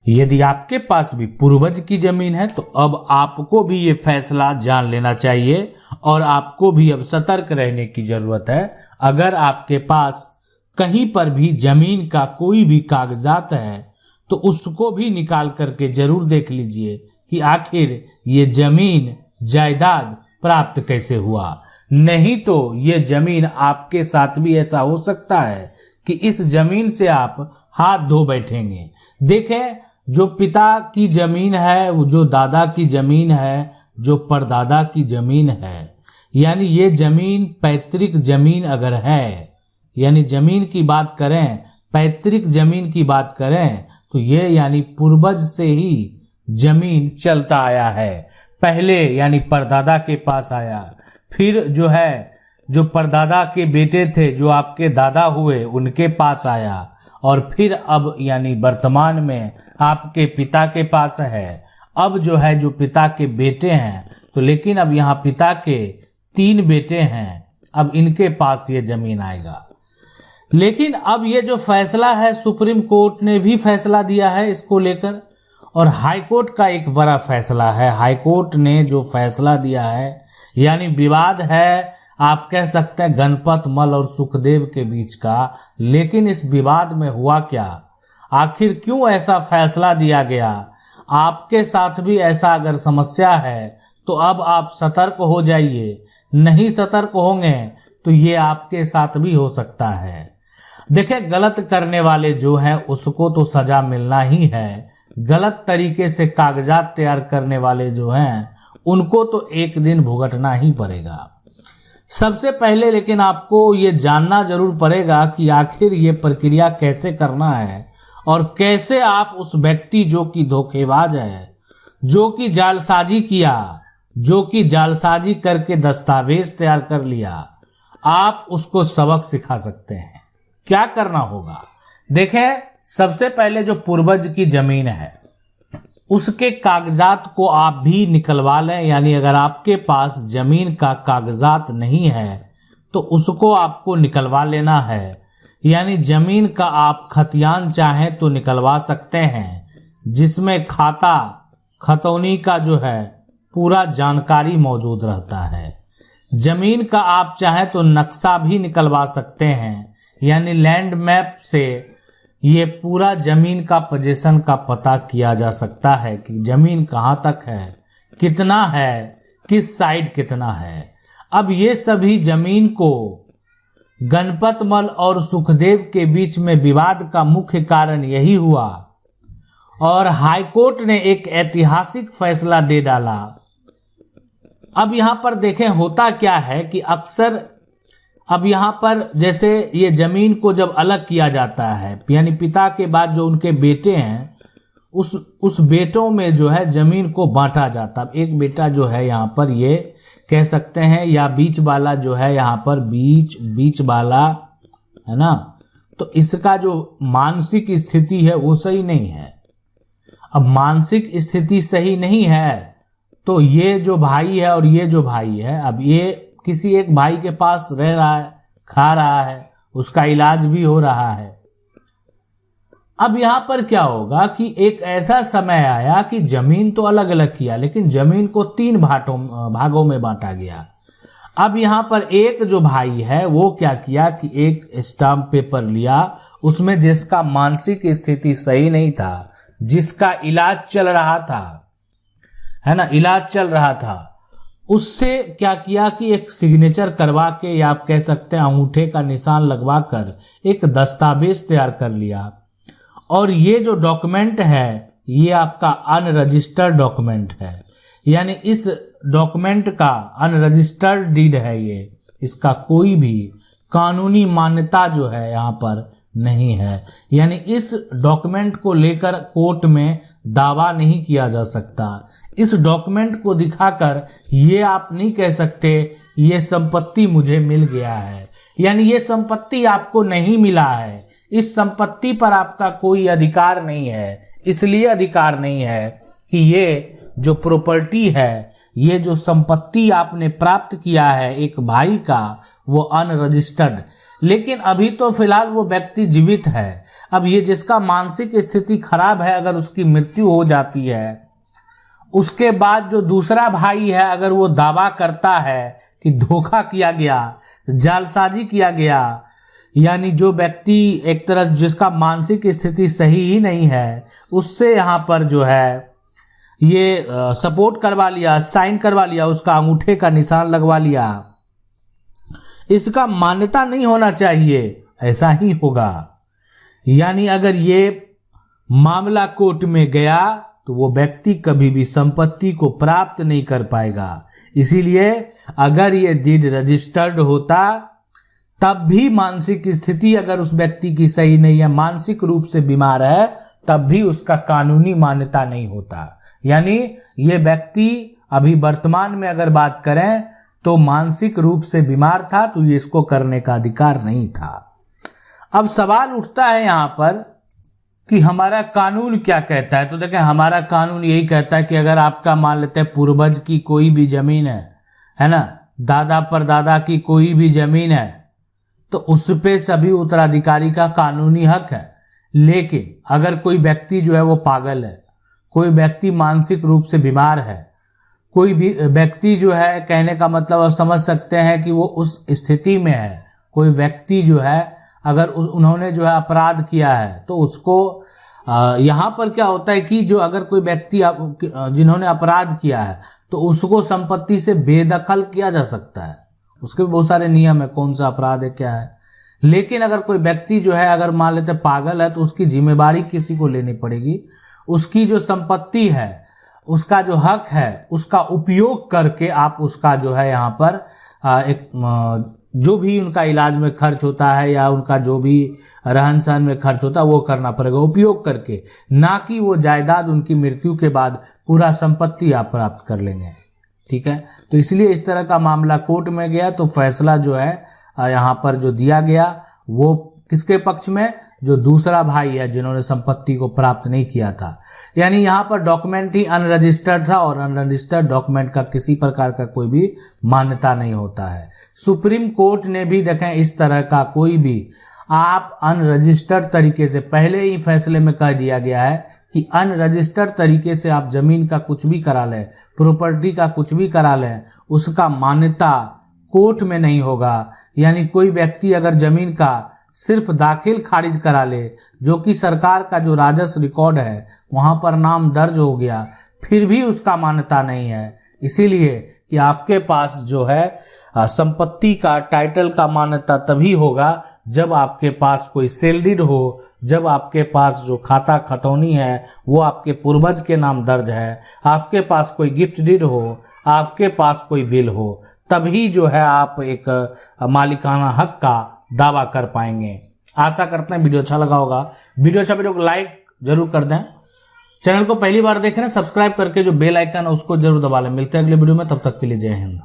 यदि आपके पास भी पूर्वज की जमीन है तो अब आपको भी ये फैसला जान लेना चाहिए और आपको भी अब सतर्क रहने की जरूरत है। अगर आपके पास कहीं पर भी जमीन का कोई भी कागजात है तो उसको भी निकाल करके जरूर देख लीजिए कि आखिर ये जमीन जायदाद प्राप्त कैसे हुआ। नहीं तो ये जमीन आपके साथ भी ऐसा हो सकता है कि इस जमीन से आप हाथ धो बैठेंगे। देखें, जो पिता की जमीन है, वो जो दादा की जमीन है, जो परदादा की जमीन है, यानी ये जमीन पैतृक जमीन अगर है, यानी जमीन की बात करें, पैतृक जमीन की बात करें तो ये यानी पूर्वज से ही जमीन चलता आया है। पहले यानी परदादा के पास आया, फिर जो है जो परदादा के बेटे थे जो आपके दादा हुए उनके पास आया, और फिर अब यानी वर्तमान में आपके पिता के पास है। अब जो है जो पिता के बेटे हैं तो लेकिन अब यहाँ पिता के 3 बेटे हैं, अब इनके पास ये जमीन आएगा। लेकिन अब ये जो फैसला है सुप्रीम कोर्ट ने भी फैसला दिया है इसको लेकर, और हाई कोर्ट का एक बड़ा फैसला है। हाई कोर्ट ने जो फैसला दिया है यानी विवाद है, आप कह सकते हैं गणपत मल और सुखदेव के बीच का। लेकिन इस विवाद में हुआ क्या, आखिर क्यों ऐसा फैसला दिया गया? आपके साथ भी ऐसा अगर समस्या है तो अब आप सतर्क हो जाइए। नहीं सतर्क होंगे तो ये आपके साथ भी हो सकता है। देखिए, गलत करने वाले जो हैं उसको तो सजा मिलना ही है। गलत तरीके से कागजात तैयार करने वाले जो हैं उनको तो एक दिन भुगतना ही पड़ेगा। सबसे पहले लेकिन आपको ये जानना जरूर पड़ेगा कि आखिर ये प्रक्रिया कैसे करना है और कैसे आप उस व्यक्ति जो कि धोखेबाज है, जो कि जालसाजी किया, जो कि जालसाजी करके दस्तावेज तैयार कर लिया, आप उसको सबक सिखा सकते हैं। क्या करना होगा? देखें, सबसे पहले जो पूर्वज की जमीन है उसके कागजात को आप भी निकलवा लें। यानी अगर आपके पास जमीन का कागजात नहीं है तो उसको आपको निकलवा लेना है। यानी जमीन का आप खतियान चाहें तो निकलवा सकते हैं, जिसमें खाता खतौनी का जो है पूरा जानकारी मौजूद रहता है। जमीन का आप चाहें तो नक्शा भी निकलवा सकते हैं, यानी लैंड मैप से ये पूरा जमीन का पोजीशन का पता किया जा सकता है कि जमीन कहाँ तक है, कितना है, किस साइड कितना है। अब ये सभी जमीन को गणपतमल और सुखदेव के बीच में विवाद का मुख्य कारण यही हुआ और हाईकोर्ट ने एक ऐतिहासिक फैसला दे डाला। अब यहाँ पर देखें होता क्या है कि अक्सर अब यहाँ पर जैसे ये जमीन को जब अलग किया जाता है, यानी पिता के बाद जो उनके बेटे हैं उस बेटों में जो है जमीन को बांटा जाता। अब एक बेटा जो है यहाँ पर ये कह सकते हैं, या बीच वाला जो है यहाँ पर बीच वाला है ना, तो इसका जो मानसिक स्थिति है वो सही नहीं है। अब मानसिक स्थिति सही नहीं है तो ये जो भाई है और ये जो भाई है, अब ये किसी एक भाई के पास रह रहा है, खा रहा है, उसका इलाज भी हो रहा है। अब यहाँ पर क्या होगा कि एक ऐसा समय आया कि जमीन तो अलग अलग किया लेकिन जमीन को 3 भागों में बांटा गया। अब यहाँ पर एक जो भाई है वो क्या किया कि एक स्टाम्प पेपर लिया, उसमें जिसका मानसिक स्थिति सही नहीं था, जिसका इलाज चल रहा था, है ना, इलाज चल रहा था, उससे क्या किया कि एक सिग्नेचर करवा के, या आप कह सकते हैं अंगूठे का निशान लगवा कर एक दस्तावेज तैयार कर लिया। और ये जो डॉक्यूमेंट है ये आपका अनरजिस्टर्ड डॉक्यूमेंट है, यानी इस डॉक्यूमेंट का अनरजिस्टर्ड डीड है ये, इसका कोई भी कानूनी मान्यता जो है यहाँ पर नहीं है। यानी इस डॉक्यूमेंट को लेकर कोर्ट में दावा नहीं किया जा सकता। इस डॉक्यूमेंट को दिखाकर ये आप नहीं कह सकते ये संपत्ति मुझे मिल गया है, यानी ये संपत्ति आपको नहीं मिला है, इस संपत्ति पर आपका कोई अधिकार नहीं है। इसलिए अधिकार नहीं है कि ये जो प्रॉपर्टी है, ये जो संपत्ति आपने प्राप्त किया है एक भाई का, वो अनरजिस्टर्ड, लेकिन अभी तो फिलहाल वो व्यक्ति जीवित है। अब ये जिसका मानसिक स्थिति खराब है, अगर उसकी मृत्यु हो जाती है, उसके बाद जो दूसरा भाई है अगर वो दावा करता है कि धोखा किया गया, जालसाजी किया गया, यानी जो व्यक्ति एक तरह जिसका मानसिक स्थिति सही ही नहीं है, उससे यहाँ पर जो है ये सपोर्ट करवा लिया, साइन करवा लिया, उसका अंगूठे का निशान लगवा लिया, इसका मान्यता नहीं होना चाहिए, ऐसा ही होगा। यानी अगर ये मामला कोर्ट में गया तो वो व्यक्ति कभी भी संपत्ति को प्राप्त नहीं कर पाएगा। इसीलिए अगर ये डीड रजिस्टर्ड होता तब भी मानसिक स्थिति अगर उस व्यक्ति की सही नहीं है, मानसिक रूप से बीमार है, तब भी उसका कानूनी मान्यता नहीं होता। यानी ये व्यक्ति अभी वर्तमान में अगर बात करें तो मानसिक रूप से बीमार था, तो ये इसको करने का अधिकार नहीं था। अब सवाल उठता है यहाँ पर कि हमारा कानून क्या कहता है। तो देखें, हमारा कानून यही कहता है कि अगर आपका मान लेते हैं पूर्वज की कोई भी जमीन है ना, दादा परदादा की कोई भी जमीन है, तो उस पे सभी उत्तराधिकारी का कानूनी हक है। लेकिन अगर कोई व्यक्ति जो है वो पागल है, कोई व्यक्ति मानसिक रूप से बीमार है, कोई भी व्यक्ति जो है, कहने का मतलब आप समझ सकते हैं कि वो उस स्थिति में है, कोई व्यक्ति जो है अगर उन्होंने जो है अपराध किया है, तो उसको यहाँ पर क्या होता है कि जो अगर कोई व्यक्ति जिन्होंने अपराध किया है तो उसको संपत्ति से बेदखल किया जा सकता है। उसके बहुत सारे नियम है, कौन सा अपराध है क्या है। लेकिन अगर कोई व्यक्ति जो है अगर मान लेते पागल है तो उसकी जिम्मेदारी किसी को लेनी पड़ेगी। उसकी जो संपत्ति है, उसका जो हक है, उसका उपयोग करके आप उसका जो है यहाँ पर एक जो भी उनका इलाज में खर्च होता है या उनका जो भी रहन सहन में खर्च होता है वो करना पड़ेगा, उपयोग करके, ना कि वो जायदाद उनकी मृत्यु के बाद पूरा संपत्ति आप प्राप्त कर लेंगे। ठीक है, तो इसलिए इस तरह का मामला कोर्ट में गया तो फैसला जो है यहाँ पर जो दिया गया वो किसके पक्ष में, जो दूसरा भाई है जिन्होंने संपत्ति को प्राप्त नहीं किया था। यानी यहाँ पर डॉक्यूमेंट ही अनरजिस्टर्ड था और अनरजिस्टर्ड डॉक्यूमेंट का किसी प्रकार का कोई भी मान्यता नहीं होता है। सुप्रीम कोर्ट ने भी देखें इस तरह का कोई भी आप अनरजिस्टर्ड तरीके से, पहले ही फैसले में कह दिया गया है कि अनरजिस्टर्ड तरीके से आप जमीन का कुछ भी करा लें, प्रॉपर्टी का कुछ भी करा लें, उसका मान्यता कोर्ट में नहीं होगा। यानी कोई व्यक्ति अगर जमीन का सिर्फ दाखिल खारिज करा ले, जो कि सरकार का जो राजस्व रिकॉर्ड है वहां पर नाम दर्ज हो गया, फिर भी उसका मान्यता नहीं है। इसीलिए कि आपके पास जो है संपत्ति का टाइटल का मान्यता तभी होगा जब आपके पास कोई सेल डीड हो, जब आपके पास जो खाता खतौनी है वो आपके पूर्वज के नाम दर्ज है, आपके पास कोई गिफ्ट डीड हो, आपके पास कोई विल हो, तभी जो है आप एक मालिकाना हक का दावा कर पाएंगे। आशा करते हैं वीडियो अच्छा लगा होगा। वीडियो को लाइक जरूर कर दें। चैनल को पहली बार देखें ना, सब्सक्राइब करके जो बेल आइकन है उसको जरूर दबा लें। मिलते हैं अगले वीडियो में, तब तक के लिए जय हिंद।